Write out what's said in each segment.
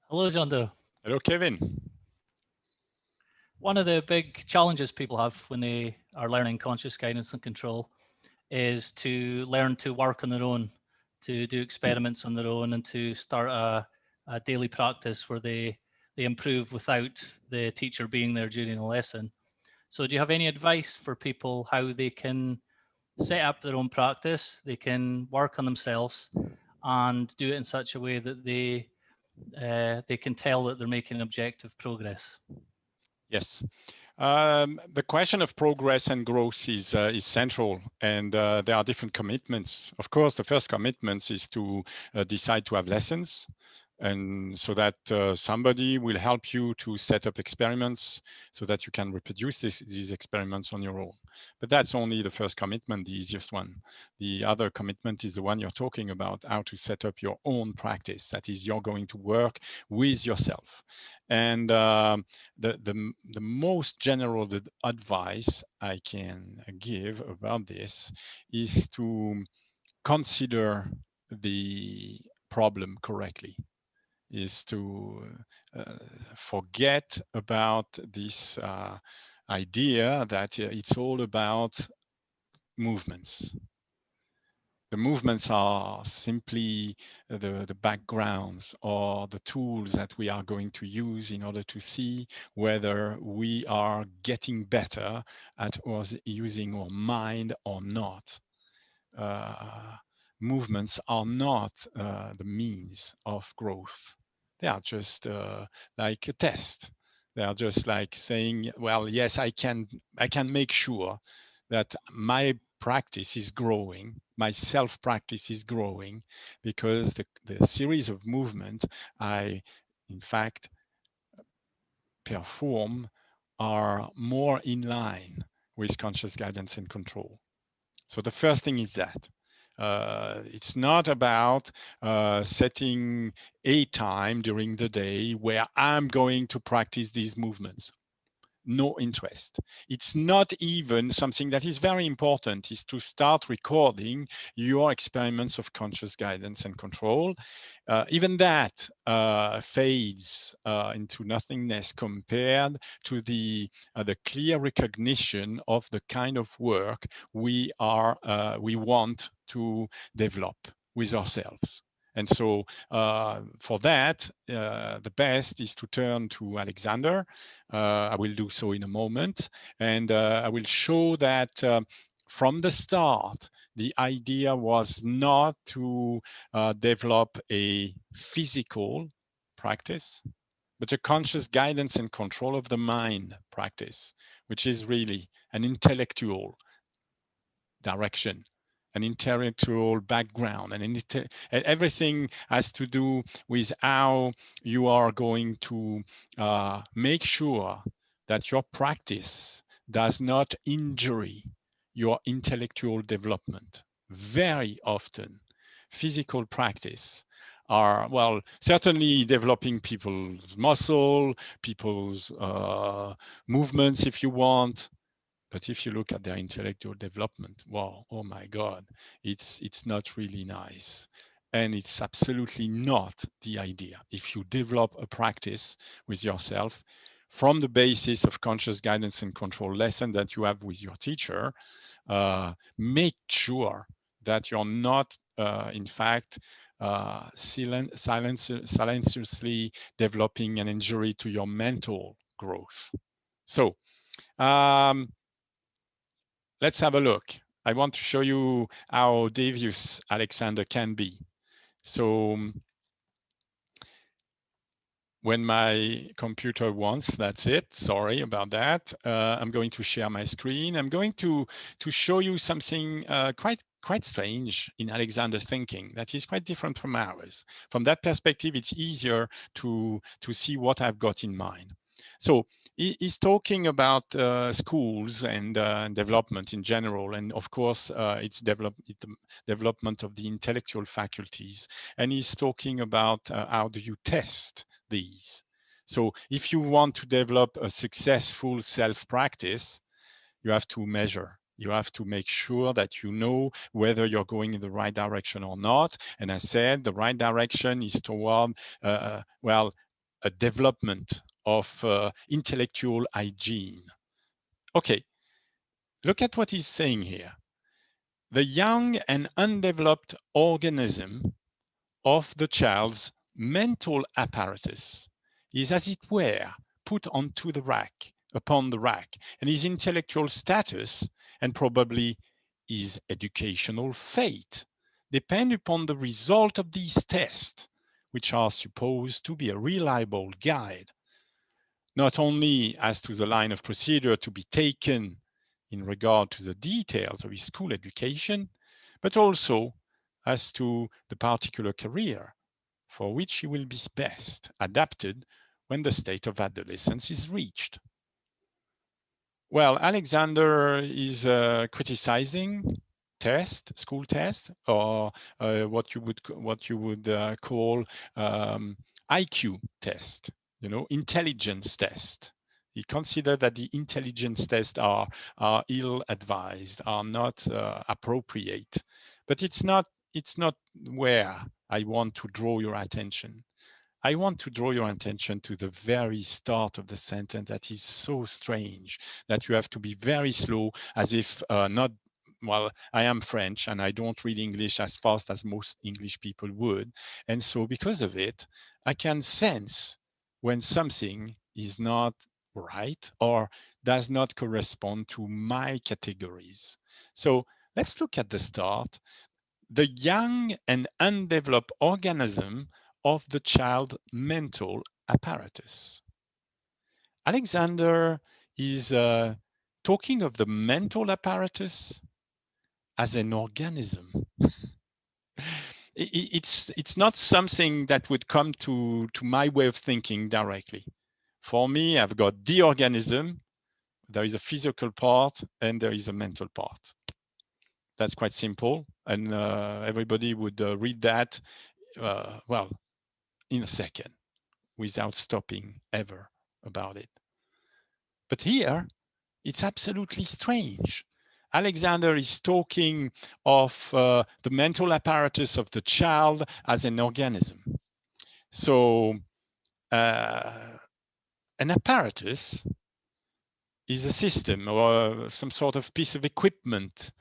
Hello, Jeando. Hello, Kevin. One of the big challenges people have when they are learning conscious guidance and control is to learn to work on their own, to do experiments on their own, and to start a daily practice where they improve without the teacher being there during the lesson. So do you have any advice for people how they can set up their own practice, they can work on themselves and do it in such a way that they can tell that they're making objective progress? Yes. The question of progress and growth is central, and there are different commitments. Of course, the first commitment is to decide to have lessons, and so that somebody will help you to set up experiments so that you can reproduce these experiments on your own. But that's only the first commitment, the easiest one. The other commitment is the one you're talking about, how to set up your own practice. That is, you're going to work with yourself. And the most general advice I can give about this is to consider the problem correctly, is to forget about this idea that it's all about movements. The movements are simply the backgrounds or the tools that we are going to use in order to see whether we are getting better at using our mind or not. Movements are not the means of growth. They are just like a test. They are just like saying, well, yes, I can make sure that my practice is growing, my self-practice is growing, because the series of movement I, in fact, perform are more in line with conscious guidance and control. So the first thing is that. It's not about setting a time during the day where I'm going to practice these movements. No interest. It's not even something that is very important, is to start recording your experiments of conscious guidance and control. Even that fades into nothingness compared to the clear recognition of the kind of work we want to develop with ourselves. And so for that, the best is to turn to Alexander. I will do so in a moment. And I will show that from the start, the idea was not to develop a physical practice, but a conscious guidance and control of the mind practice, which is really an intellectual direction, an intellectual background, and everything has to do with how you are going to make sure that your practice does not injure your intellectual development. Very often, physical practice are, well, certainly developing people's muscle, people's movements, if you want. But if you look at their intellectual development, wow, oh my God, it's not really nice. And it's absolutely not the idea. If you develop a practice with yourself from the basis of conscious guidance and control lesson that you have with your teacher, make sure that you're not, in fact, silenciously developing an injury to your mental growth. So, let's have a look. I want to show you how devious Alexander can be. So when my computer wants, that's it. Sorry about that. I'm going to share my screen. I'm going to show you something quite strange in Alexander's thinking that is quite different from ours. From that perspective, it's easier to see what I've got in mind. So he's talking about schools and development in general, and of course, it's development of the intellectual faculties. And he's talking about how do you test these. So if you want to develop a successful self-practice, you have to measure. You have to make sure that you know whether you're going in the right direction or not. And I said the right direction is toward, well, a development of intellectual hygiene. Okay, look at what he's saying here. The young and undeveloped organism of the child's mental apparatus is, as it were, put onto the rack, upon the rack, and his intellectual status and probably his educational fate depend upon the result of these tests, which are supposed to be a reliable guide, not only as to the line of procedure to be taken in regard to the details of his school education, but also as to the particular career for which he will be best adapted when the state of adolescence is reached. Well, Alexander is criticizing school test, or what you would call IQ test, intelligence test. He considered that the intelligence tests are ill-advised, are not appropriate. But it's not where I want to draw your attention. I want to draw your attention to the very start of the sentence that is so strange that you have to be very slow, as if not, well, I am French and I don't read English as fast as most English people would. And so because of it, I can sense when something is not right or does not correspond to my categories. So let's look at the start. The young and undeveloped organism of the child mental apparatus. Alexander is talking of the mental apparatus as an organism. It's not something that would come to my way of thinking directly. For me, I've got the organism, there is a physical part, and there is a mental part. That's quite simple, and everybody would read that, well, in a second, without stopping ever about it. But here, it's absolutely strange. Alexander is talking of the mental apparatus of the child as an organism. So an apparatus is a system or some sort of piece of equipment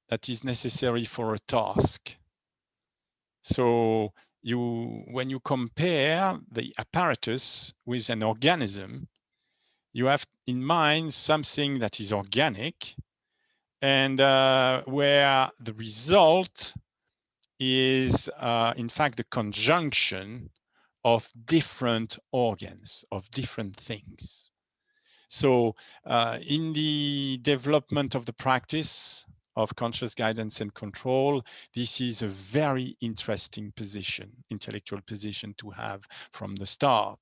that is necessary for a task. So when you compare the apparatus with an organism, you have in mind something that is organic and where the result is in fact the conjunction of different organs, of different things. So in the development of the practice of conscious guidance and control, this is a very interesting position, intellectual position to have from the start.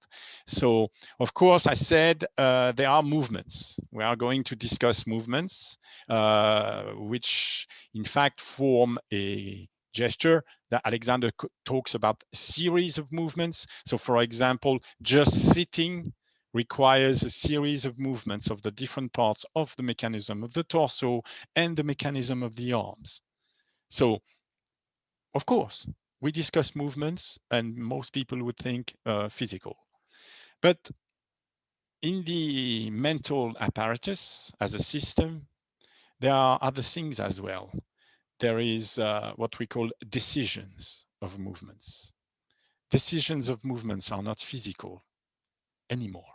So, of course, I said there are movements. We are going to discuss movements, which in fact form a gesture. That Alexander talks about a series of movements. So, for example, just sitting requires a series of movements of the different parts of the mechanism of the torso and the mechanism of the arms. So, of course, we discuss movements and most people would think physical. But in the mental apparatus as a system, there are other things as well. There is what we call decisions of movements. Decisions of movements are not physical anymore.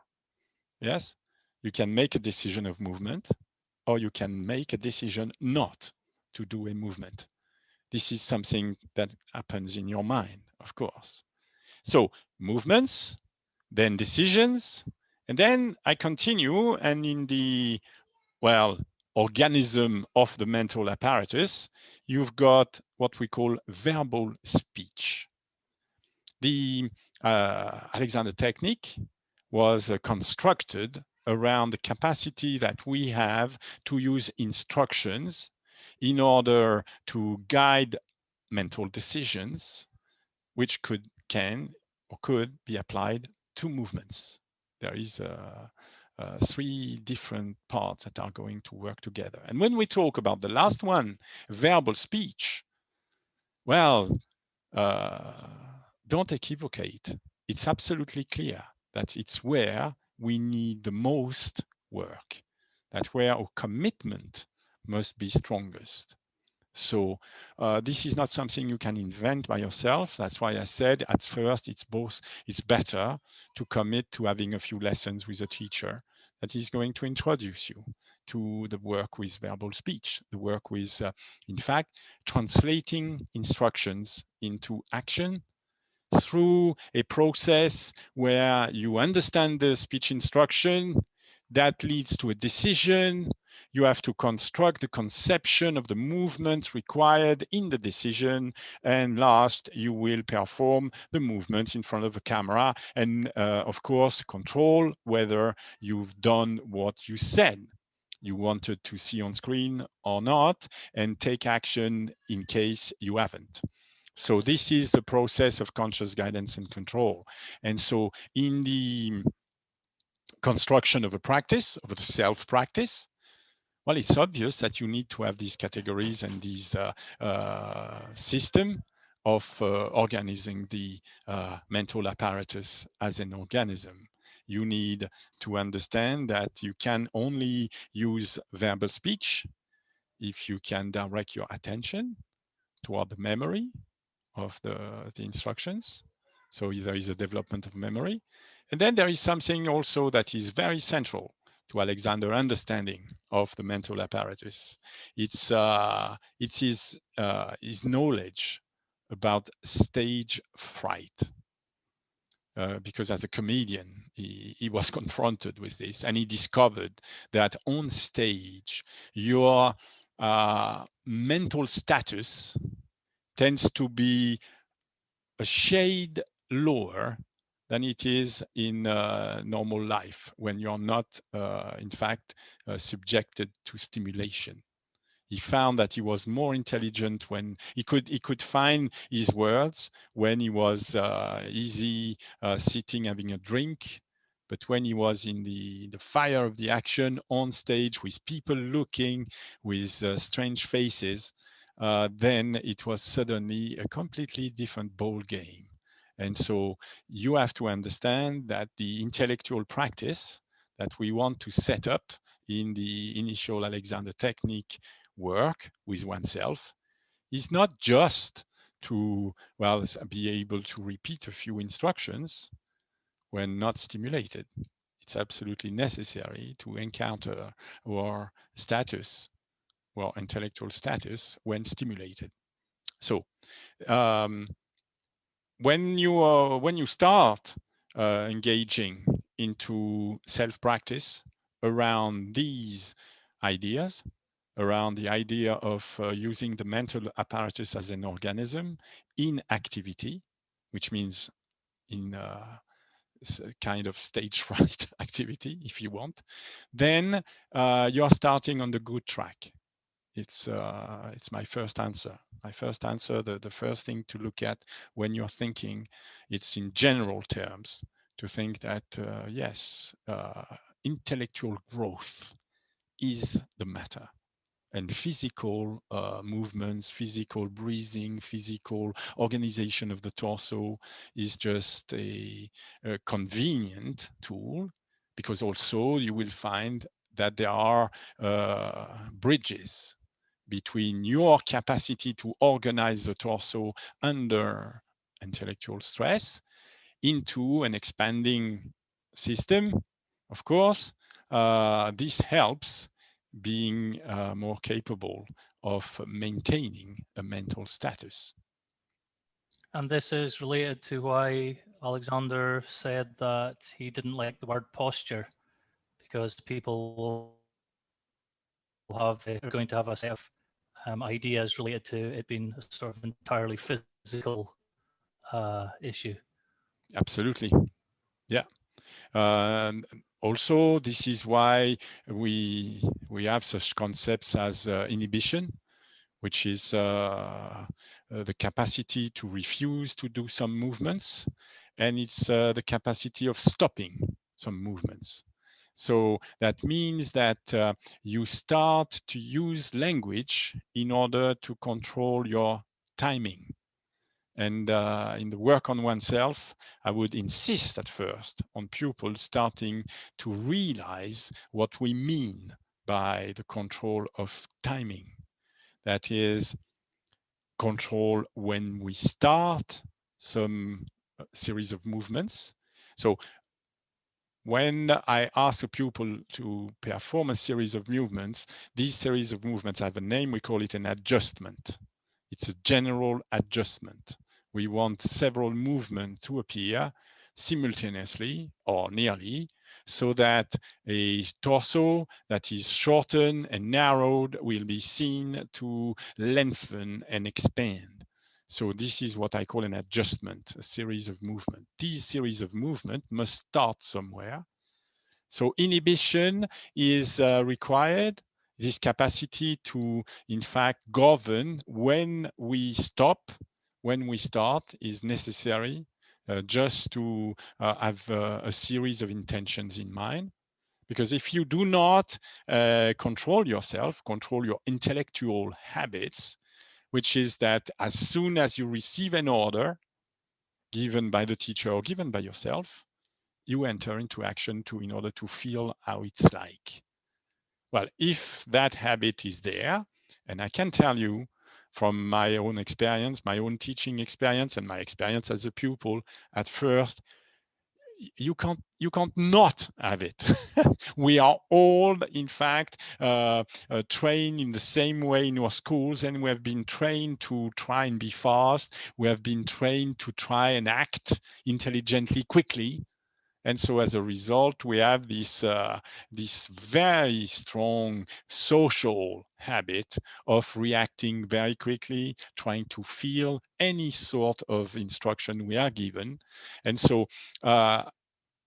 Yes, you can make a decision of movement, or you can make a decision not to do a movement. This is something that happens in your mind, of course. So movements, then decisions, and then I continue, and in the, well, organism of the mental apparatus, you've got what we call verbal speech. The Alexander technique was constructed around the capacity that we have to use instructions in order to guide mental decisions, which can or could be applied to movements. There is three different parts that are going to work together. And when we talk about the last one, verbal speech, well, don't equivocate. It's absolutely clear. that it's where we need the most work, that where our commitment must be strongest. So this is not something you can invent by yourself. That's why I said at first it's better to commit to having a few lessons with a teacher that is going to introduce you to the work with verbal speech, the work with, in fact, translating instructions into action through a process where you understand the speech instruction that leads to a decision. You have to construct the conception of the movement required in the decision. And last, you will perform the movement in front of the camera and, of course, control whether you've done what you said you wanted to see on screen or not, and take action in case you haven't. So this is the process of conscious guidance and control. And so in the construction of a practice, of the self-practice, well, it's obvious that you need to have these categories and these system of organizing the mental apparatus as an organism. You need to understand that you can only use verbal speech if you can direct your attention toward the memory of the instructions. So there is a development of memory. And then there is something also that is very central to Alexander's understanding of the mental apparatus. It's his knowledge about stage fright. Because as a comedian, he was confronted with this, and he discovered that on stage, your mental status tends to be a shade lower than it is in normal life when you're not, in fact, subjected to stimulation. He found that he was more intelligent when he could find his words when he was easy sitting having a drink, but when he was in the fire of the action on stage with people looking with strange faces, then it was suddenly a completely different ball game. And so you have to understand that the intellectual practice that we want to set up in the initial Alexander technique work with oneself is not just to, well, be able to repeat a few instructions when not stimulated. It's absolutely necessary to encounter our status, our intellectual status when stimulated. So when you start engaging into self-practice around these ideas, around the idea of using the mental apparatus as an organism in activity, which means in kind of stage fright activity, if you want, then you're starting on the good track. It's my first answer. My first answer, the first thing to look at when you're thinking, it's in general terms, to think that, yes, intellectual growth is the matter. And physical movements, physical breathing, physical organization of the torso is just a convenient tool, because also you will find that there are bridges between your capacity to organize the torso under intellectual stress into an expanding system. Of course, this helps being more capable of maintaining a mental status. And this is related to why Alexander said that he didn't like the word posture, because people are going to have a set of ideas related to it being a sort of entirely physical issue. Absolutely. Yeah. Also, this is why we have such concepts as inhibition, which is the capacity to refuse to do some movements, and it's the capacity of stopping some movements. So that means that you start to use language in order to control your timing. And in the work on oneself, I would insist at first on pupils starting to realize what we mean by the control of timing. That is, control when we start some series of movements. So when I ask a pupil to perform a series of movements, these series of movements have a name, we call it an adjustment. It's a general adjustment. We want several movements to appear simultaneously or nearly, so that a torso that is shortened and narrowed will be seen to lengthen and expand. So this is what I call an adjustment, a series of movements. These series of movements must start somewhere. So inhibition is required, this capacity to, in fact, govern when we stop, when we start is necessary just to have a series of intentions in mind. Because if you do not control yourself, control your intellectual habits, which is that as soon as you receive an order given by the teacher or given by yourself, you enter into action in order to feel how it's like. Well, if that habit is there, and I can tell you from my own experience, my own teaching experience, and my experience as a pupil, at first, you can't not have it. We are all, in fact, trained in the same way in our schools, and we have been trained to try and be fast. We have been trained to try and act intelligently, quickly. And so as a result, we have this very strong social habit of reacting very quickly, trying to feel any sort of instruction we are given. And so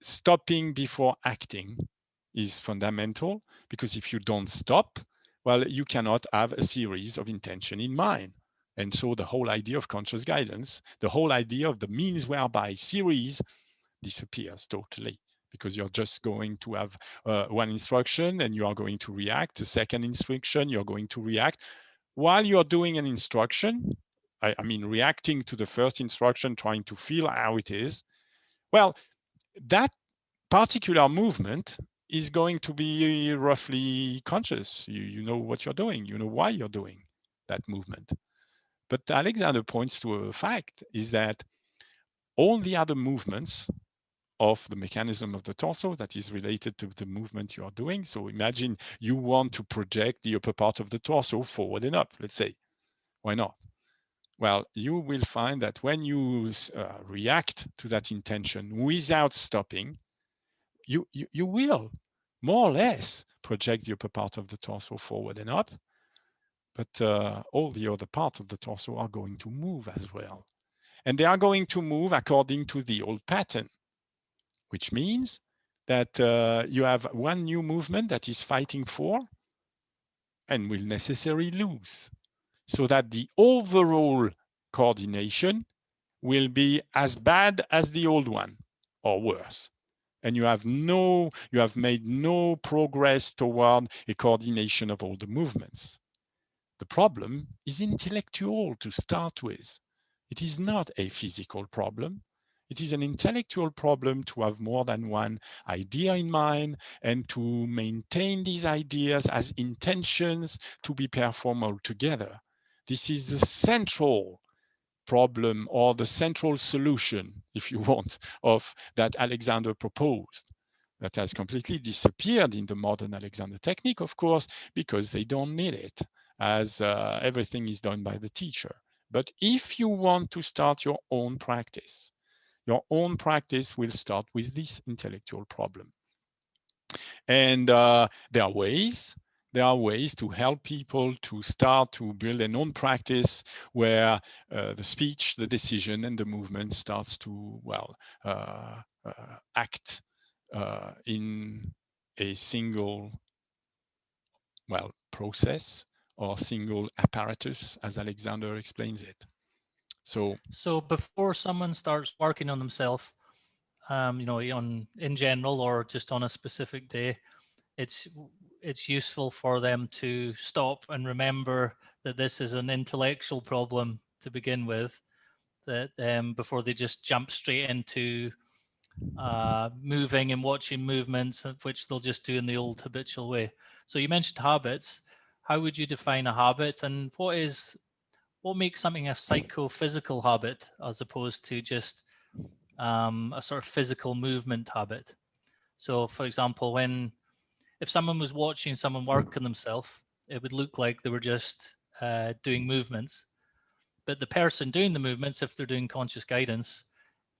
stopping before acting is fundamental, because if you don't stop, well, you cannot have a series of intention in mind. And so the whole idea of conscious guidance, the whole idea of the means whereby series disappears totally, because you're just going to have one instruction and you are going to react. The second instruction, you're going to react. While you're doing an instruction, I mean, reacting to the first instruction, trying to feel how it is, well, that particular movement is going to be roughly conscious. You know what you're doing. You know why you're doing that movement. But Alexander points to a fact, is that all the other movements of the mechanism of the torso that is related to the movement you are doing. So imagine you want to project the upper part of the torso forward and up, let's say. Why not? Well, you will find that when you react to that intention without stopping, you will more or less project the upper part of the torso forward and up, but all the other parts of the torso are going to move as well. And they are going to move according to the old pattern, which means that you have one new movement that is fighting for and will necessarily lose, so that the overall coordination will be as bad as the old one or worse. And you have made no progress toward a coordination of all the movements. The problem is intellectual to start with. It is not a physical problem. It is an intellectual problem to have more than one idea in mind and to maintain these ideas as intentions to be performed all together. This is the central problem, or the central solution, if you want, of that Alexander proposed, that has completely disappeared in the modern Alexander technique, of course, because they don't need it, as everything is done by the teacher. But if you want to start your own practice will start with this intellectual problem. And there are ways to help people to start to build an own practice where the speech, the decision, and the movement starts to, well, act in a single, well, process or single apparatus, as Alexander explains it. So before someone starts working on themselves, in general or just on a specific day, it's useful for them to stop and remember that this is an intellectual problem to begin with, that before they just jump straight into moving and watching movements, which they'll just do in the old habitual way. So you mentioned habits. How would you define a habit, and what makes something a psychophysical habit as opposed to just a sort of physical movement habit? So, for example, if someone was watching someone work on themselves, it would look like they were just doing movements. But the person doing the movements, if they're doing conscious guidance,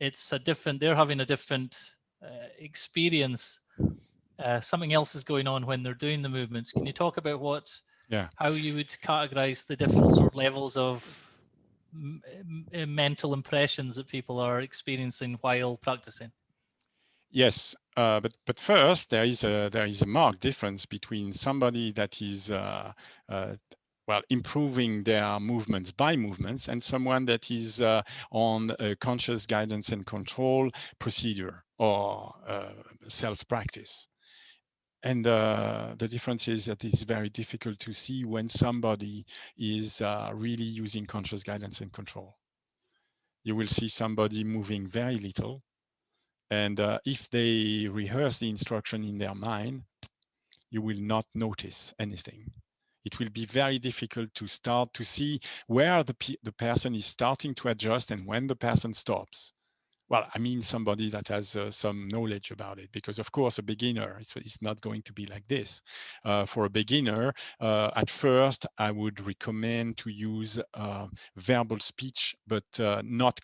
they're having a different experience. Something else is going on when they're doing the movements. Can you talk about how you would categorize the different sort of levels of mental impressions that people are experiencing while practicing? Yes, but first there is a marked difference between somebody that is improving their movements by movements and someone that is on a conscious guidance and control procedure or self-practice. And the difference is that it's very difficult to see when somebody is really using conscious guidance and control. You will see somebody moving very little. And if they rehearse the instruction in their mind, you will not notice anything. It will be very difficult to start to see where the person is starting to adjust and when the person stops. Well, I mean somebody that has some knowledge about it, because of course a beginner, it's not going to be like this. For a beginner, at first I would recommend to use verbal speech, but not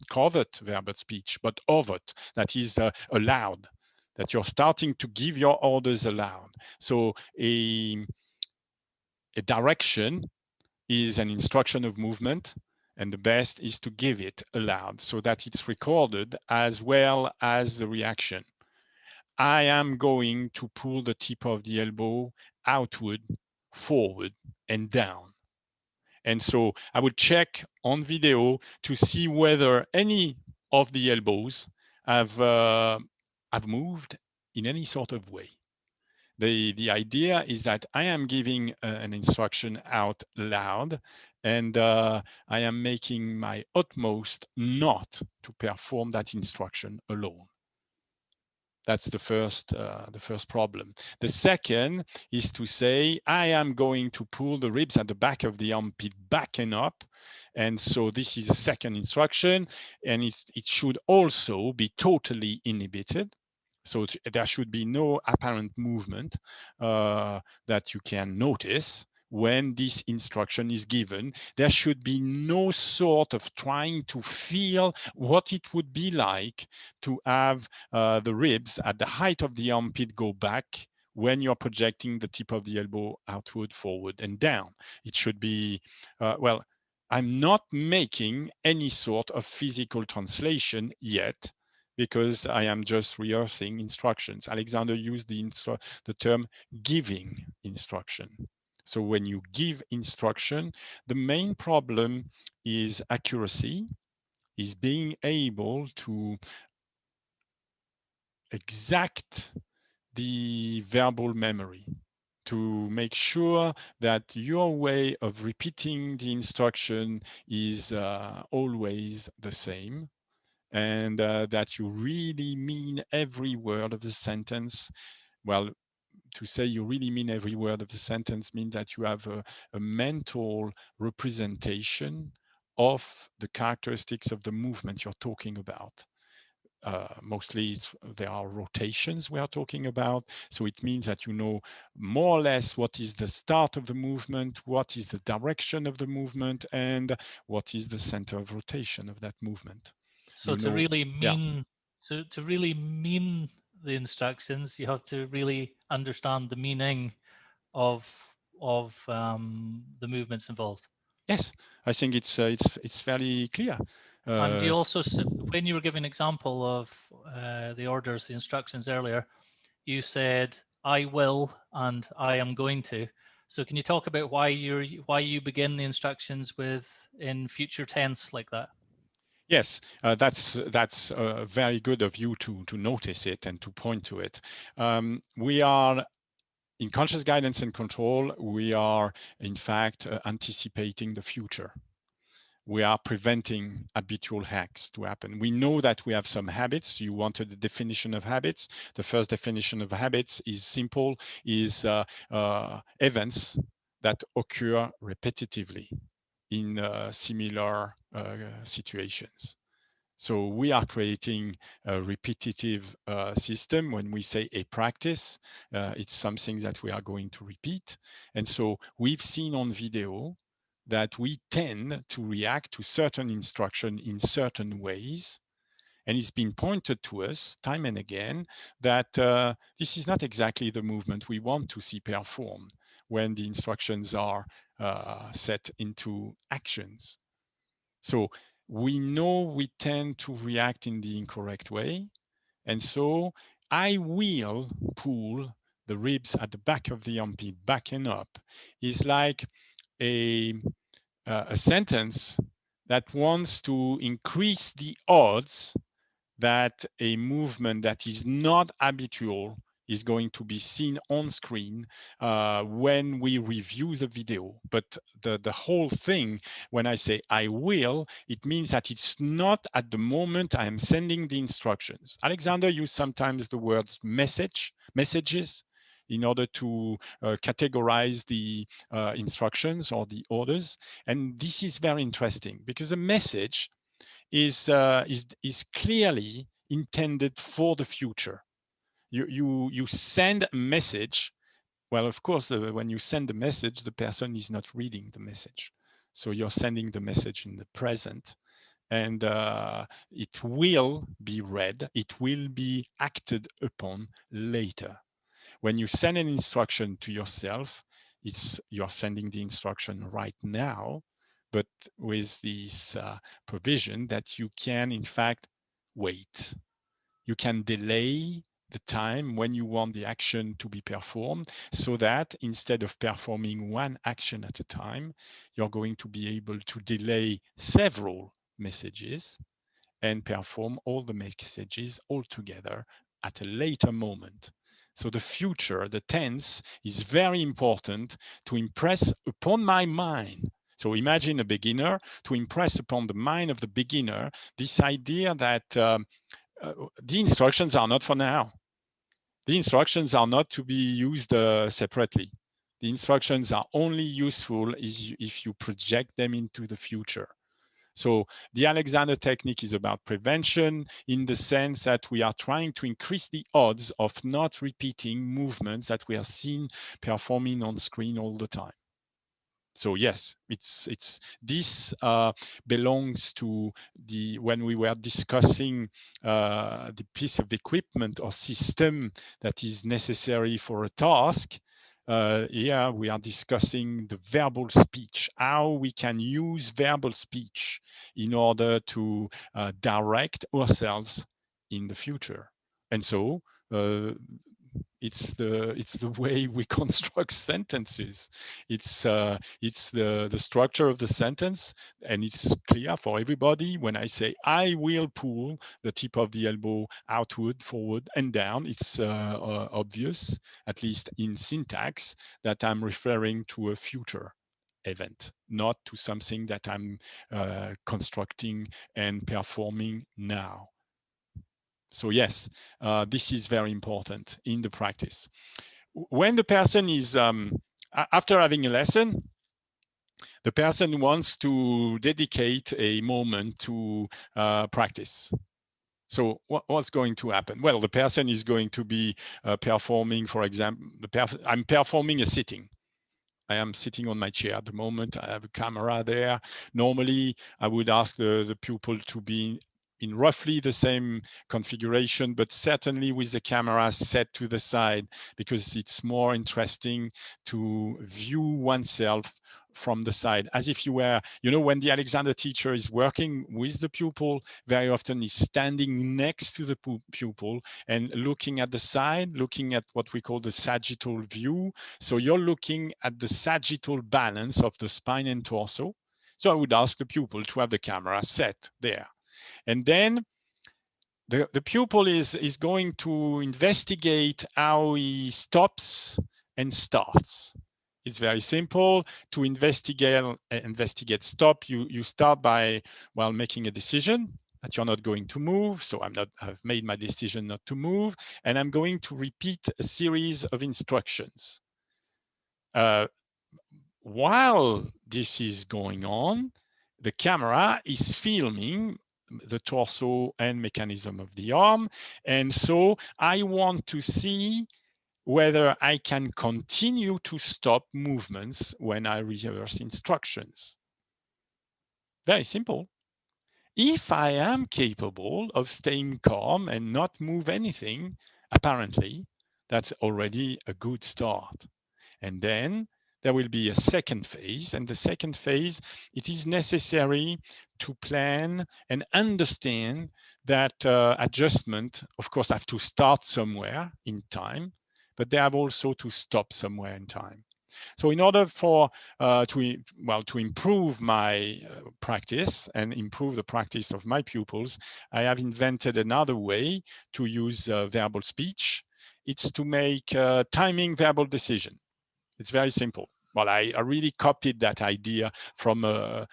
covert verbal speech, but overt, that is aloud, that you're starting to give your orders aloud. So a direction is an instruction of movement, and the best is to give it aloud so that it's recorded as well as the reaction. I am going to pull the tip of the elbow outward, forward, and down. And so I would check on video to see whether any of the elbows have moved in any sort of way. The idea is that I am giving an instruction out loud, and I am making my utmost not to perform that instruction alone. That's the first problem. The second is to say, I am going to pull the ribs at the back of the armpit back and up. And so this is a second instruction, and it should also be totally inhibited. So there should be no apparent movement that you can notice when this instruction is given. There should be no sort of trying to feel what it would be like to have the ribs at the height of the armpit go back when you're projecting the tip of the elbow outward, forward, and down. It should be, I'm not making any sort of physical translation yet, because I am just rehearsing instructions. Alexander used the term giving instruction. So when you give instruction, the main problem is accuracy, is being able to exact the verbal memory, to make sure that your way of repeating the instruction is always the same, and that you really mean every word of the sentence. Well, to say you really mean every word of the sentence means that you have a mental representation of the characteristics of the movement you're talking about. Mostly there are rotations we are talking about. So it means that you know more or less what is the start of the movement, what is the direction of the movement, and what is the center of rotation of that movement. So to really mean the instructions, you have to really understand the meaning of the movements involved. Yes, I think it's fairly clear. And you also, when you were giving an example of the orders, the instructions earlier, you said "I will" and "I am going to." So can you talk about why you begin the instructions in future tense like that? Yes, that's very good of you to notice it and to point to it. We are in conscious guidance and control. We are in fact anticipating the future. we are preventing habitual hacks to happen. We know that we have some habits. You wanted the definition of habits. The first definition of habits is simple, is events that occur repetitively in similar situations. So we are creating a repetitive system. When we say a practice, it's something that we are going to repeat. And so we've seen on video that we tend to react to certain instruction in certain ways. And it's been pointed to us time and again that this is not exactly the movement we want to see performed when the instructions are set into actions. So we know we tend to react in the incorrect way. And so I will pull the ribs at the back of the armpit back and up is like a sentence that wants to increase the odds that a movement that is not habitual is going to be seen on screen when we review the video. But the whole thing, when I say I will, it means that it's not at the moment I am sending the instructions. Alexander used sometimes the word messages, in order to categorize the instructions or the orders. And this is very interesting because a message is clearly intended for the future. You send a message. Well, of course, when you send a message, the person is not reading the message. So you're sending the message in the present, and it will be read, it will be acted upon later. When you send an instruction to yourself, you're sending the instruction right now, but with this provision that you can, in fact, wait. You can delay the time when you want the action to be performed, so that instead of performing one action at a time, you're going to be able to delay several messages and perform all the messages all together at a later moment. So the future, the tense, is very important to impress upon my mind. So imagine a beginner, to impress upon the mind of the beginner this idea that the instructions are not for now. The instructions are not to be used separately. The instructions are only useful if you project them into the future. So the Alexander technique is about prevention in the sense that we are trying to increase the odds of not repeating movements that we are seen performing on screen all the time. So yes, this belongs to when we were discussing the piece of equipment or system that is necessary for a task. Here we are discussing the verbal speech, how we can use verbal speech in order to direct ourselves in the future. And so it's the way we construct sentences. It's the structure of the sentence, and it's clear for everybody. When I say I will pull the tip of the elbow outward, forward, and down, it's obvious, at least in syntax, that I'm referring to a future event, not to something that I'm constructing and performing now. So yes, this is very important in the practice. When the person is, after having a lesson, the person wants to dedicate a moment to practice. So what's going to happen? Well, the person is going to be performing, for example, I'm performing a sitting. I am sitting on my chair at the moment. I have a camera there. Normally, I would ask the pupil to be in roughly the same configuration, but certainly with the camera set to the side, because it's more interesting to view oneself from the side, as if you were, when the Alexander teacher is working with the pupil, very often he's standing next to the pupil and looking at the side, looking at what we call the sagittal view. So you're looking at the sagittal balance of the spine and torso. So I would ask the pupil to have the camera set there. And then the pupil is going to investigate how he stops and starts. It's very simple. To investigate stop, you start by, well, making a decision that you're not going to move. So I've made my decision not to move, and I'm going to repeat a series of instructions. While this is going on, the camera is filming the torso and mechanism of the arm. And so I want to see whether I can continue to stop movements when I reverse instructions. Very simple. If I am capable of staying calm and not move anything, apparently, that's already a good start. And then there will be a second phase. And the second phase, it is necessary to plan and understand that adjustment, of course, have to start somewhere in time, but they have also to stop somewhere in time. So in order for to improve my practice and improve the practice of my pupils, I have invented another way to use verbal speech. It's to make timing verbal decision. It's very simple. Well, I really copied that idea from a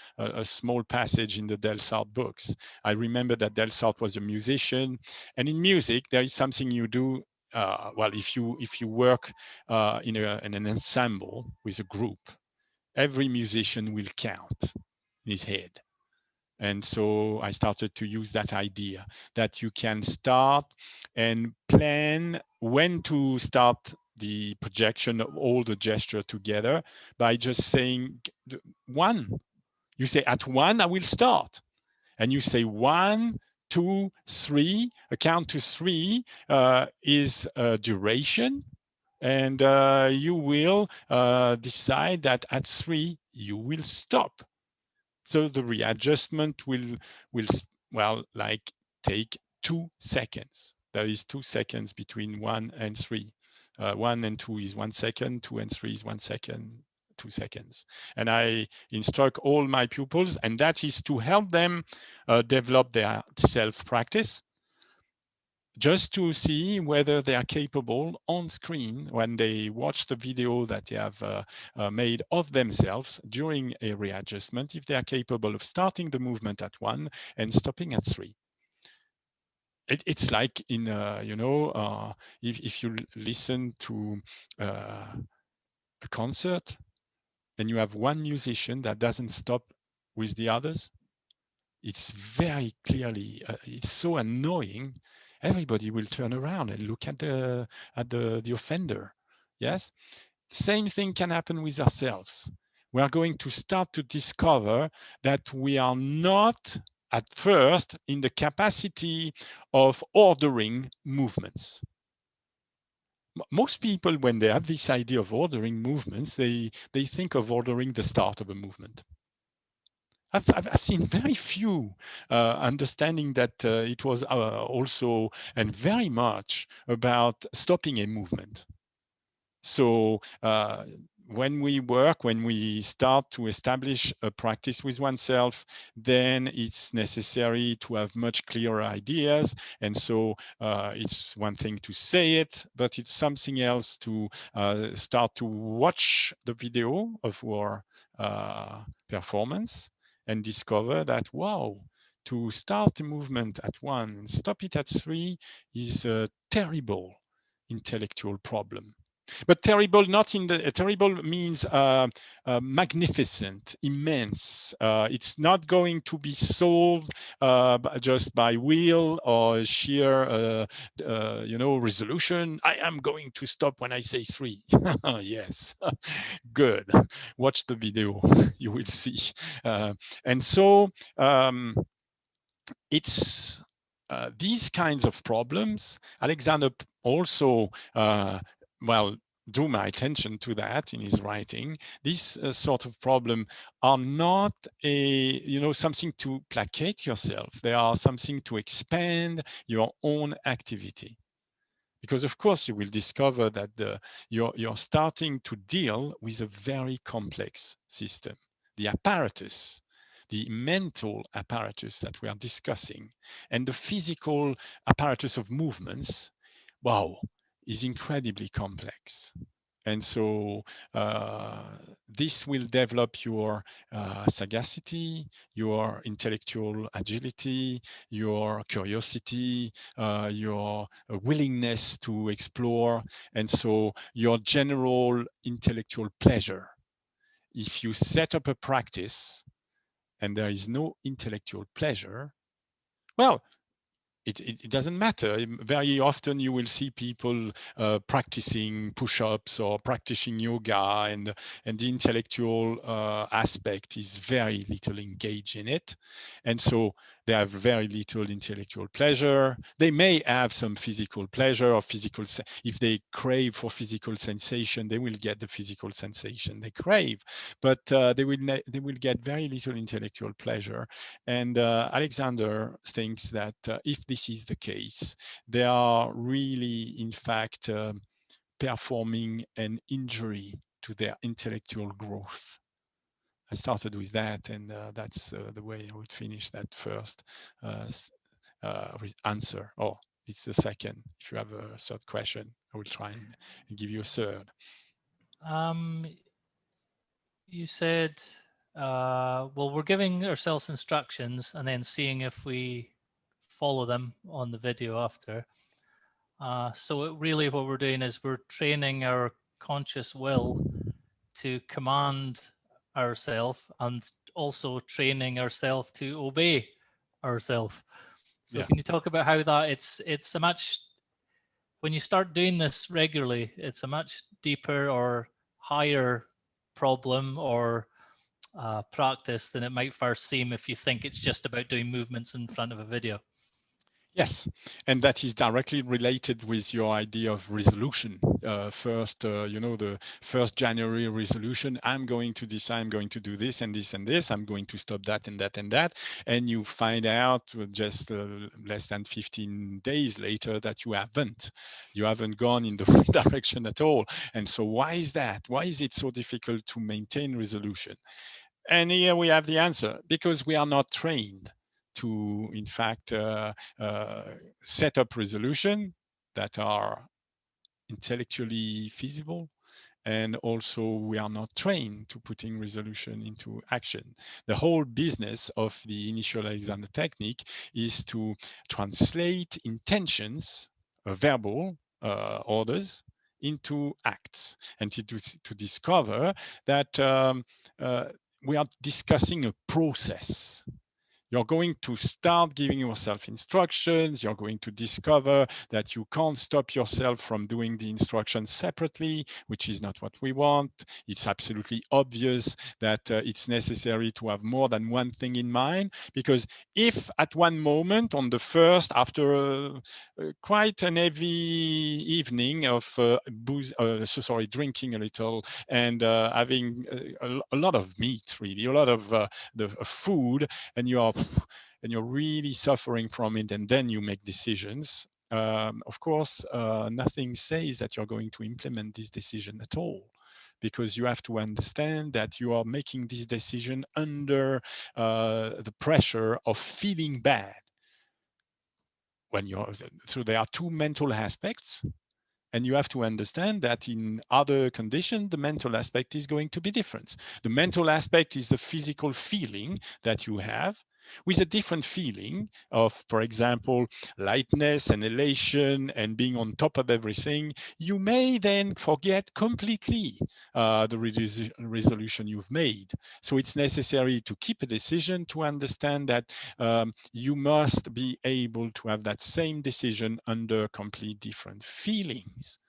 small passage in the Delsart books. I remember that Delsart was a musician, and in music there is something you do. Well, if you work in an ensemble with a group, every musician will count in his head. And so I started to use that idea that you can start and plan when to start the projection of all the gesture together by just saying one. You say at one, I will start. And you say 1, 2, 3. A count to 3 is a duration. And you will decide that at 3, you will stop. So the readjustment will well, like take 2 seconds. There is 2 seconds between 1 and 3. 1 and 2 is 1 second, 2 and 3 is 1 second, 2 seconds. And I instruct all my pupils, and that is to help them develop their self-practice, just to see whether they are capable on screen when they watch the video that they have made of themselves during a readjustment, if they are capable of starting the movement at 1 and stopping at 3. It's like in, if you listen to a concert and you have one musician that doesn't stop with the others, it's very clearly, it's so annoying. Everybody will turn around and look at the offender. Yes, same thing can happen with ourselves. We are going to start to discover that we are not at first in the capacity of ordering movements. Most people, when they have this idea of ordering movements, they think of ordering the start of a movement. I've seen very few understanding that it was also and very much about stopping a movement. So when we start to establish a practice with oneself, then it's necessary to have much clearer ideas. And so it's one thing to say it, but it's something else to start to watch the video of our performance and discover that, wow, to start a movement at 1 and stop it at 3 is a terrible intellectual problem. But terrible, not in the terrible means magnificent, immense. It's not going to be solved just by will or sheer, resolution. I am going to stop when I say 3. Yes, good. Watch the video, you will see. And so it's these kinds of problems. Alexander also drew my attention to that in his writing. These sort of problem are not something to placate yourself. They are something to expand your own activity. Because of course you will discover that you're starting to deal with a very complex system. The apparatus, the mental apparatus that we are discussing, and the physical apparatus of movements, wow, is incredibly complex. And so this will develop your sagacity, your intellectual agility, your curiosity, your willingness to explore, and so your general intellectual pleasure. If you set up a practice and there is no intellectual pleasure, well, it doesn't matter. Very often you will see people practicing push-ups or practicing yoga, and the intellectual aspect is very little engaged in it. And so they have very little intellectual pleasure. They may have some physical pleasure or if they crave for physical sensation, they will get the physical sensation they crave, but they will get very little intellectual pleasure. And Alexander thinks that if this is the case, they are really, in fact, performing an injury to their intellectual growth. I started with that, and that's the way I would finish that first answer. Oh, it's the second. If you have a third question, I will try and give you a third. You said, well, we're giving ourselves instructions and then seeing if we follow them on the video after. So really what we're doing is we're training our conscious will to command ourselves and also training ourselves to obey ourselves. So can you talk about how that it's a much, when you start doing this regularly, it's a much deeper or higher problem or practice than it might first seem if you think it's just about doing movements in front of a video? Yes, and that is directly related with your idea of resolution. First, the 1st January resolution, I'm going to decide I'm going to do this and this and this, I'm going to stop that and that and that. And you find out just less than 15 days later that you haven't. You haven't gone in the right direction at all. And so why is that? Why is it so difficult to maintain resolution? And here we have the answer, because we are not trained to, in fact, set up resolution that are intellectually feasible. And also we are not trained to putting resolution into action. The whole business of the initial Alexander technique is to translate intentions, verbal orders, into acts, and to discover that we are discussing a process. You're going to start giving yourself instructions. You're going to discover that you can't stop yourself from doing the instructions separately, which is not what we want. It's absolutely obvious that it's necessary to have more than one thing in mind, because if at one moment on the first, after quite an heavy evening of drinking a little and having a lot of meat, really, a lot of the food, and you're really suffering from it, and then you make decisions. Of course, nothing says that you're going to implement this decision at all, because you have to understand that you are making this decision under the pressure of feeling bad. So there are two mental aspects. And you have to understand that in other conditions, the mental aspect is going to be different. The mental aspect is the physical feeling that you have, with a different feeling of, for example, lightness and elation and being on top of everything. You may then forget completely the resolution you've made. So it's necessary to keep a decision, to understand that you must be able to have that same decision under complete different feelings,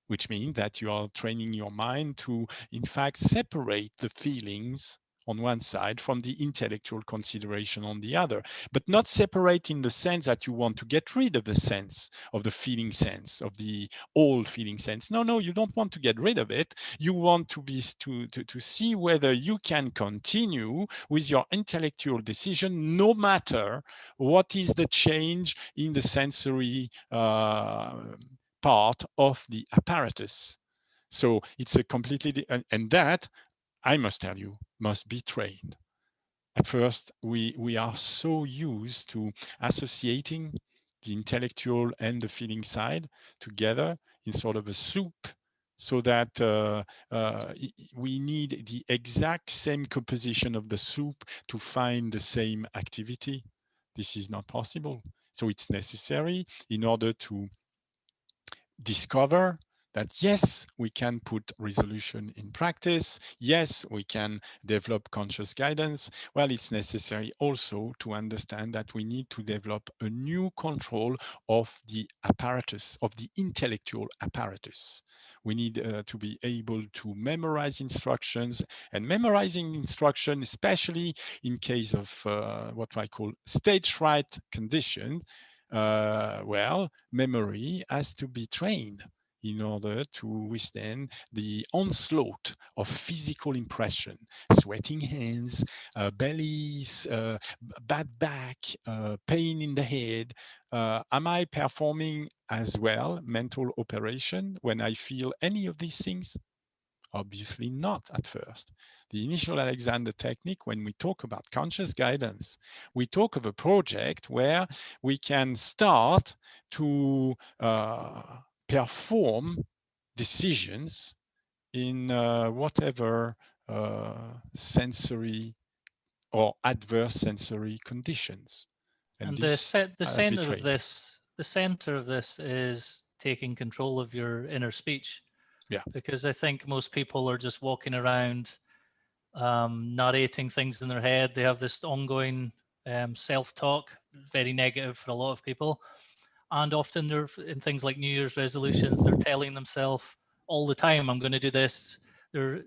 which means that you are training your mind to, in fact, separate the feelings on one side from the intellectual consideration on the other, but not separate in the sense that you want to get rid of the sense, of the feeling sense, of the old feeling sense. No, you don't want to get rid of it. You want to see whether you can continue with your intellectual decision, no matter what is the change in the sensory part of the apparatus. So it's a completely, and that, I must tell you, must be trained. At first, we are so used to associating the intellectual and the feeling side together in sort of a soup so that we need the exact same composition of the soup to find the same activity. This is not possible. So it's necessary in order to discover that yes, we can put resolution in practice. Yes, we can develop conscious guidance. Well, it's necessary also to understand that we need to develop a new control of the apparatus, of the intellectual apparatus. We need to be able to memorize instructions, and memorizing instruction, especially in case of what I call stage fright condition, well, memory has to be trained in order to withstand the onslaught of physical impression, sweating hands, bellies, bad back, pain in the head. Am I performing as well mental operation when I feel any of these things? Obviously not at first. The initial Alexander technique, when we talk about conscious guidance, we talk of a project where we can start to perform decisions in whatever sensory or adverse sensory conditions. And And this the has been center of trained. this is taking control of your inner speech. Yeah. Because I think most people are just walking around narrating things in their head. They have this ongoing self-talk, very negative for a lot of people. And often they're in things like New Year's resolutions, they're telling themselves all the time, I'm going to do this. They're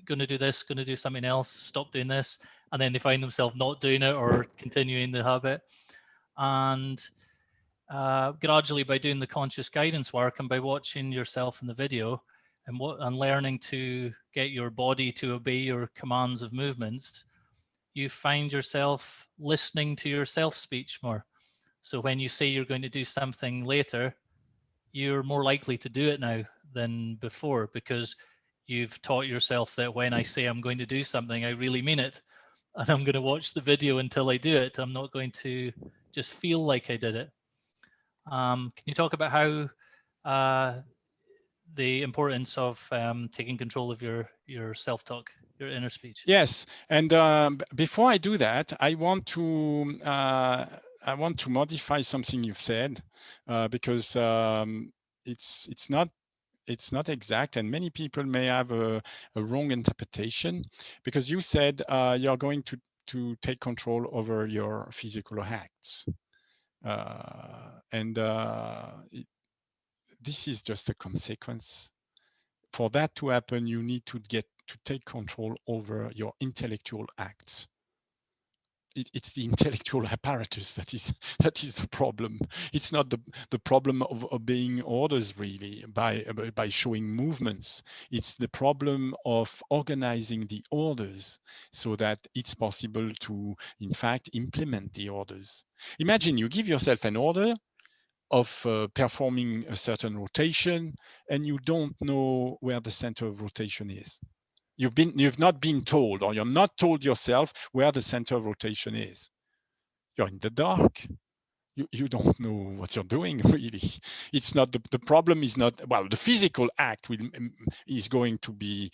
going to do this, going to do something else, stop doing this. And then they find themselves not doing it or continuing the habit. And gradually, by doing the conscious guidance work and by watching yourself in the video and learning to get your body to obey your commands of movements, you find yourself listening to your self-speech more. So when you say you're going to do something later, you're more likely to do it now than before, because you've taught yourself that when I say I'm going to do something, I really mean it. And I'm going to watch the video until I do it. I'm not going to just feel like I did it. Can you talk about how the importance of taking control of your self-talk, your inner speech? Yes, and before I do that, I want to modify something you've said because it's not exact, and many people may have a wrong interpretation, because you said you're going to take control over your physical acts, and this is just a consequence. For that to happen, you need to take control over your intellectual acts. It's the intellectual apparatus that is the problem. It's not the problem of obeying orders really by showing movements. It's the problem of organizing the orders so that it's possible to, in fact, implement the orders. Imagine you give yourself an order of performing a certain rotation, and you don't know where the center of rotation is. You've not been told, or you're not told yourself where the center of rotation is. You're in the dark. You don't know what you're doing really. It's not the problem is not, well, the physical act is going to be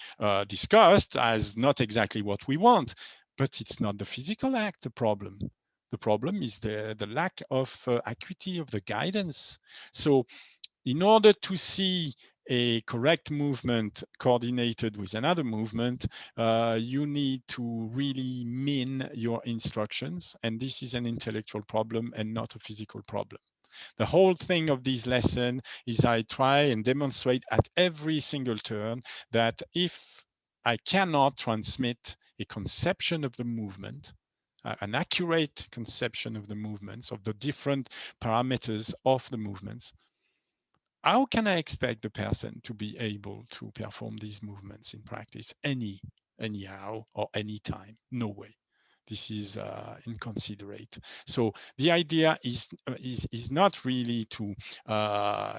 discussed as not exactly what we want, but it's not the physical act the problem. The problem is the lack of acuity of the guidance. So in order to see a correct movement coordinated with another movement, you need to really mean your instructions. And this is an intellectual problem and not a physical problem. The whole thing of this lesson is I try and demonstrate at every single turn that if I cannot transmit a conception of the movement, an accurate conception of the movements, of the different parameters of the movements, how can I expect the person to be able to perform these movements in practice anyhow or anytime? No way. This is inconsiderate. So the idea is not really to,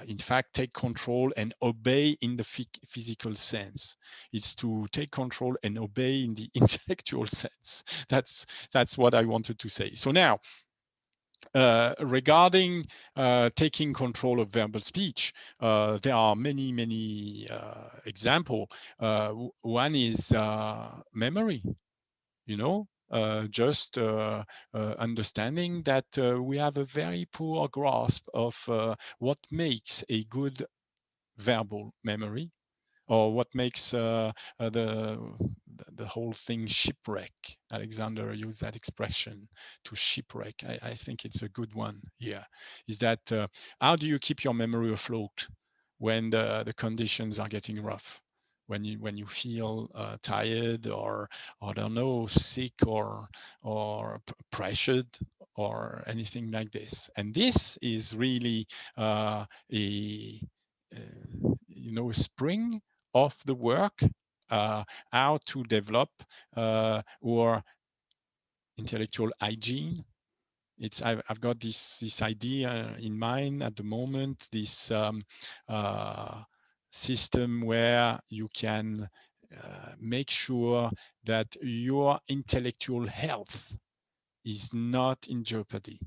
in fact, take control and obey in the physical sense. It's to take control and obey in the intellectual sense. That's what I wanted to say. So now, Regarding taking control of verbal speech, there are many examples. One is memory, you know, just understanding that we have a very poor grasp of what makes a good verbal memory, or what makes the whole thing shipwreck. Alexander used that expression, to shipwreck. I think it's a good one here. Is that how do you keep your memory afloat when the conditions are getting rough? When you feel tired, or I don't know, sick, or pressured, or anything like this. And this is really a spring of the work, how to develop our intellectual hygiene. I've got this idea in mind at the moment, this system where you can make sure that your intellectual health is not in jeopardy.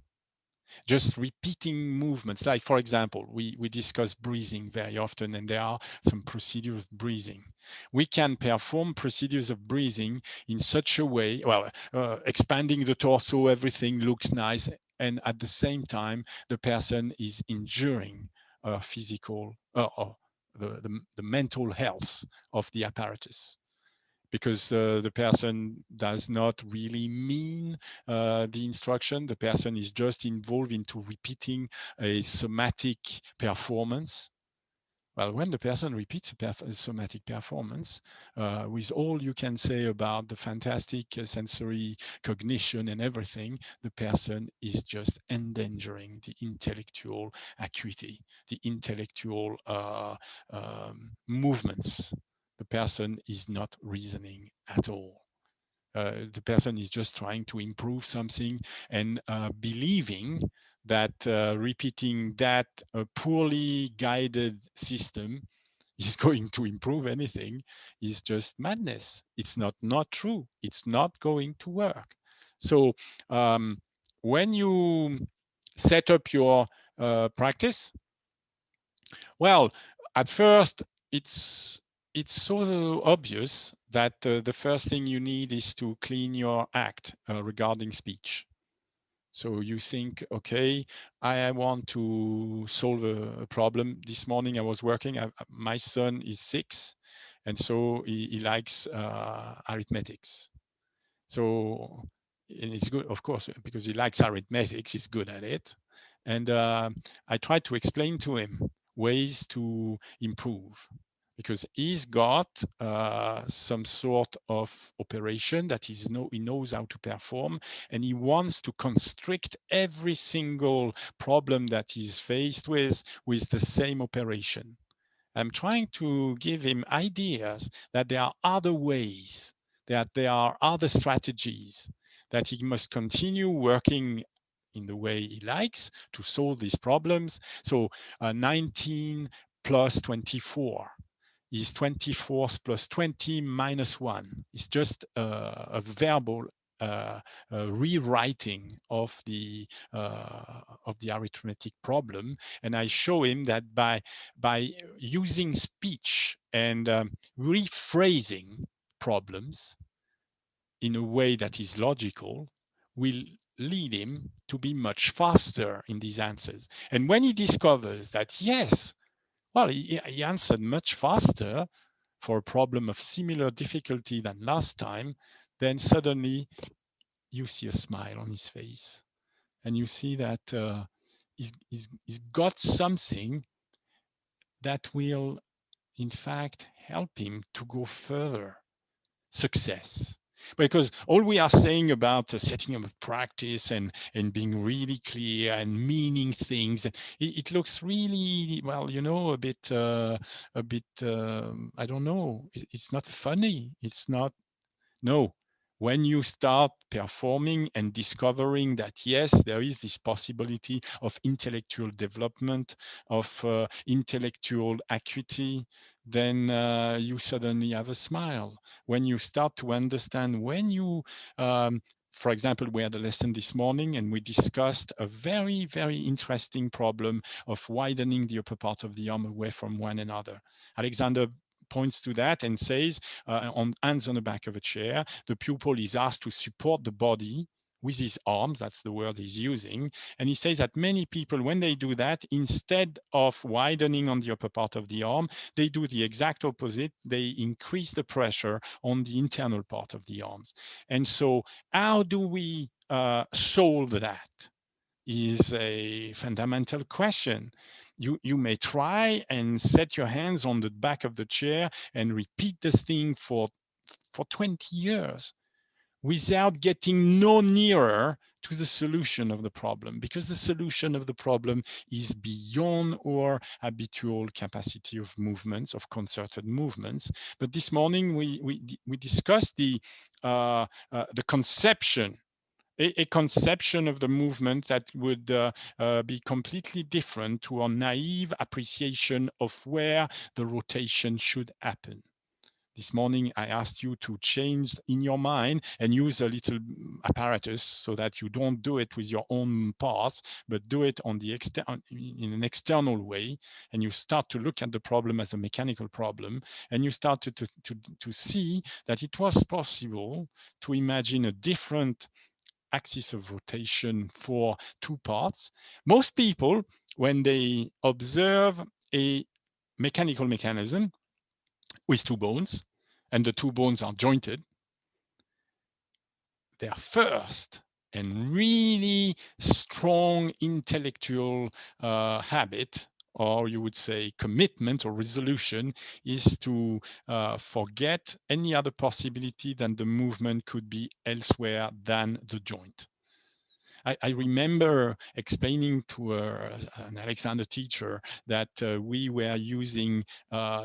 Just repeating movements, like for example, we discuss breathing very often, and there are some procedures of breathing. We can perform procedures of breathing in such a way, well, expanding the torso, everything looks nice, and at the same time the person is injuring physical or the mental health of the apparatus, because the person does not really mean the instruction. The person is just involved into repeating a somatic performance. Well, when the person repeats a somatic performance, with all you can say about the fantastic sensory cognition and everything, the person is just endangering the intellectual acuity, the intellectual movements. The person is not reasoning at all. The person is just trying to improve something, and believing that repeating that poorly guided system is going to improve anything is just madness. It's not true. It's not going to work. So when you set up your practice, well, at first, it's so obvious that the first thing you need is to clean your act regarding speech. So you think, okay, I want to solve a problem. This morning I was working. My son is 6, and so he likes arithmetics. So, and it's good, of course, because he likes arithmetics. He's good at it. And I tried to explain to him ways to improve, because he's got some sort of operation that he knows how to perform, and he wants to constrict every single problem that he's faced with the same operation. I'm trying to give him ideas that there are other ways, that there are other strategies, that he must continue working in the way he likes to solve these problems. So 19 plus 24 is 24 plus 20 minus 1. It's just a verbal rewriting of the arithmetic problem, and I show him that by using speech and rephrasing problems in a way that is logical, will lead him to be much faster in these answers. And when he discovers that, yes, well, he answered much faster for a problem of similar difficulty than last time, then suddenly you see a smile on his face, and you see that he's got something that will, in fact, help him to go further. Success. Because all we are saying about setting up a practice and being really clear and meaning things, it looks really, well, a bit, I don't know, it's not funny. It's not, no. When you start performing and discovering that, yes, there is this possibility of intellectual development, of intellectual acuity, then you suddenly have a smile. When you start to understand, when you for example, we had a lesson this morning and we discussed a very, very interesting problem of widening the upper part of the arm away from one another. Alexander points to that and says, on hands on the back of a chair, the pupil is asked to support the body with his arms, that's the word he's using. And he says that many people, when they do that, instead of widening on the upper part of the arm, they do the exact opposite. They increase the pressure on the internal part of the arms. And so how do we solve that? Is a fundamental question. You may try and set your hands on the back of the chair and repeat the thing for 20 years without getting no nearer to the solution of the problem, because the solution of the problem is beyond our habitual capacity of movements, of concerted movements. But this morning we discussed the conception, a conception of the movement that would be completely different to our naive appreciation of where the rotation should happen. This morning, I asked you to change in your mind and use a little apparatus so that you don't do it with your own parts, but do it on the in an external way. And you start to look at the problem as a mechanical problem. And you start to see that it was possible to imagine a different axis of rotation for two parts. Most people, when they observe a mechanical mechanism with two bones, and the two bones are jointed, their first and really strong intellectual habit, or you would say commitment or resolution, is to forget any other possibility than the movement could be elsewhere than the joint. I remember explaining to an Alexander teacher that we were using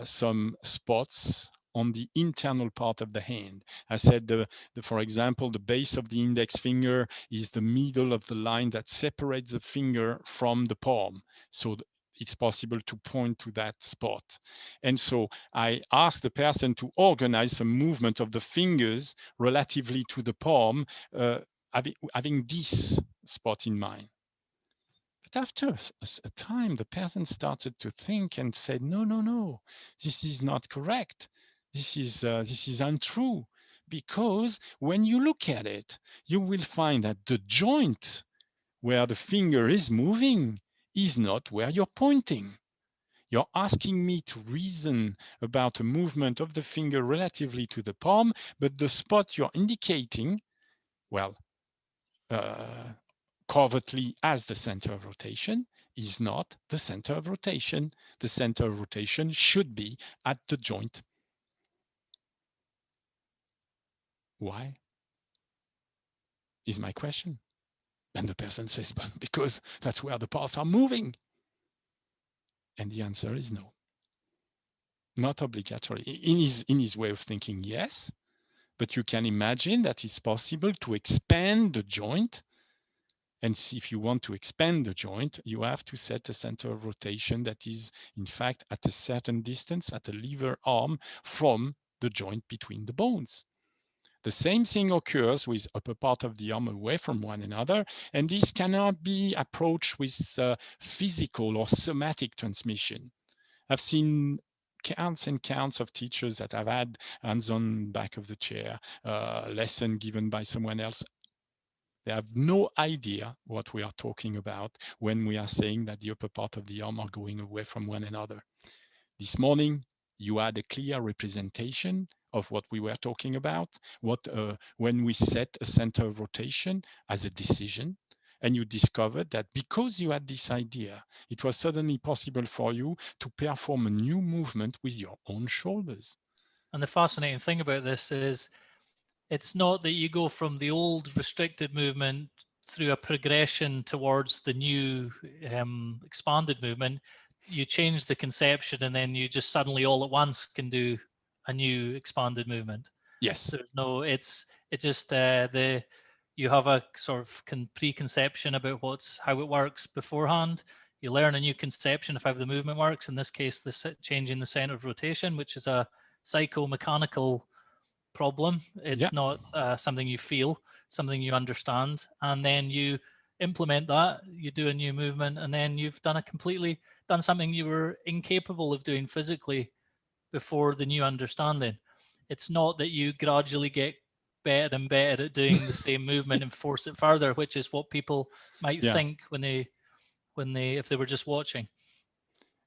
some spots on the internal part of the hand. I said, for example, the base of the index finger is the middle of the line that separates the finger from the palm. So it's possible to point to that spot. And so I asked the person to organize the movement of the fingers relatively to the palm, having this spot in mind. But after a time, the person started to think and said, no, this is not correct. This is untrue. Because when you look at it, you will find that the joint where the finger is moving is not where you're pointing. You're asking me to reason about a movement of the finger relatively to the palm, but the spot you're indicating, well, covertly as the center of rotation, is not the center of rotation. The center of rotation should be at the joint. Why? Is my question. And the person says, but because that's where the parts are moving. And the answer is no. Not obligatory. In his way of thinking, yes, but you can imagine that it's possible to expand the joint. And if you want to expand the joint, you have to set a center of rotation that is, in fact, at a certain distance, at a lever arm from the joint between the bones. The same thing occurs with upper part of the arm away from one another, and this cannot be approached with physical or somatic transmission. I've seen counts and counts of teachers that have had hands on back of the chair, lesson given by someone else. They have no idea what we are talking about when we are saying that the upper part of the arm are going away from one another. This morning, you had a clear representation of what we were talking about, when we set a center of rotation as a decision, and you discovered that because you had this idea, it was suddenly possible for you to perform a new movement with your own shoulders. And the fascinating thing about this is it's not that you go from the old restricted movement through a progression towards the new expanded movement. You change the conception and then you just suddenly all at once can do a new expanded movement. Yes. There's no, it's just you have a sort of preconception about how it works beforehand. You learn a new conception of how the movement works. In this case, changing the center of rotation, which is a psychomechanical problem. It's not something you feel, something you understand, and then you implement that. You do a new movement, and then you've done something you were incapable of doing physically before the new understanding. It's not that you gradually get better and better at doing the same movement and force it further, which is what people might think if they were just watching.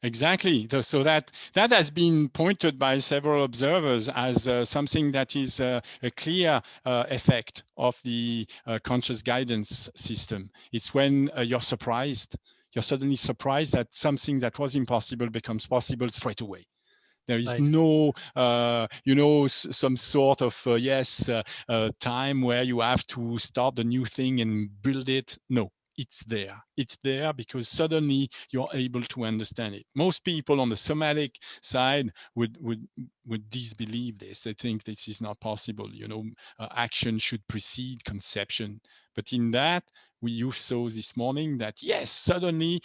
Exactly. So that has been pointed by several observers as something that is a clear effect of the conscious guidance system. It's when you're suddenly surprised that something that was impossible becomes possible straight away. There is no, some sort of time where you have to start the new thing and build it. No. It's there. It's there because suddenly you're able to understand it. Most people on the somatic side would disbelieve this. They think this is not possible. Action should precede conception. But in that, you saw this morning that yes, suddenly,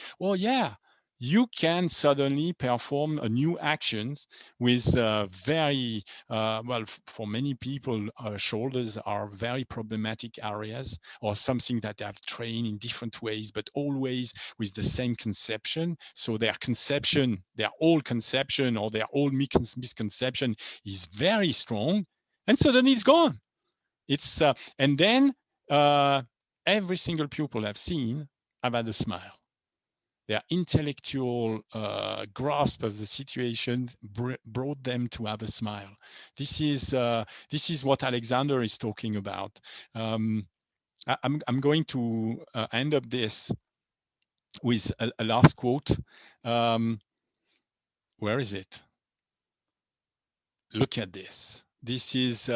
you can suddenly perform new actions with very, for many people, shoulders are very problematic areas or something that they have trained in different ways, but always with the same conception. So their old conception or their old misconception is very strong, and suddenly it's gone. And then every single pupil I've seen have had a smile. Their intellectual grasp of the situation brought them to have a smile. This is what Alexander is talking about. I'm going to end up this with a last quote. Where is it? Look at this. This is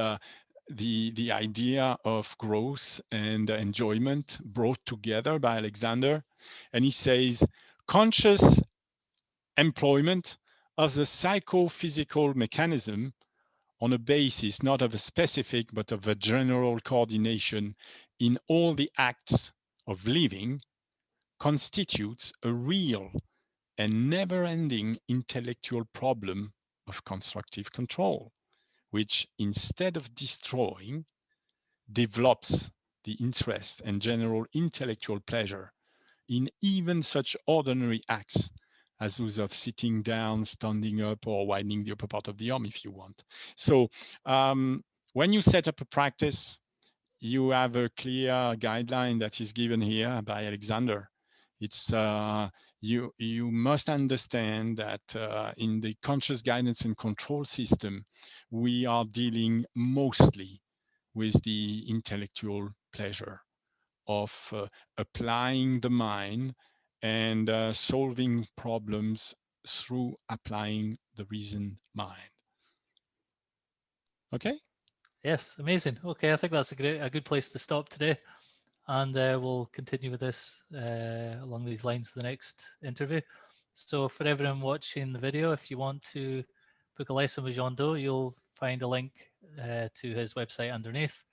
the idea of growth and enjoyment brought together by Alexander. And he says, conscious employment of the psychophysical mechanism on a basis not of a specific but of a general coordination in all the acts of living constitutes a real and never-ending intellectual problem of constructive control, which instead of destroying, develops the interest and general intellectual pleasure in even such ordinary acts as those of sitting down, standing up, or widening the upper part of the arm if you want. So when you set up a practice, you have a clear guideline that is given here by Alexander. It's you must understand that in the conscious guidance and control system, we are dealing mostly with the intellectual pleasure of applying the mind and solving problems through applying the reason mind. Okay? Yes, amazing. Okay, I think that's a good place to stop today. And we'll continue with this along these lines the next interview. So for everyone watching the video, if you want to book a lesson with Jeando, you'll find a link to his website underneath.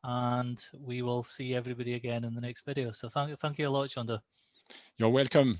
And we will see everybody again in the next video. So thank you a lot, Jeando. You're welcome.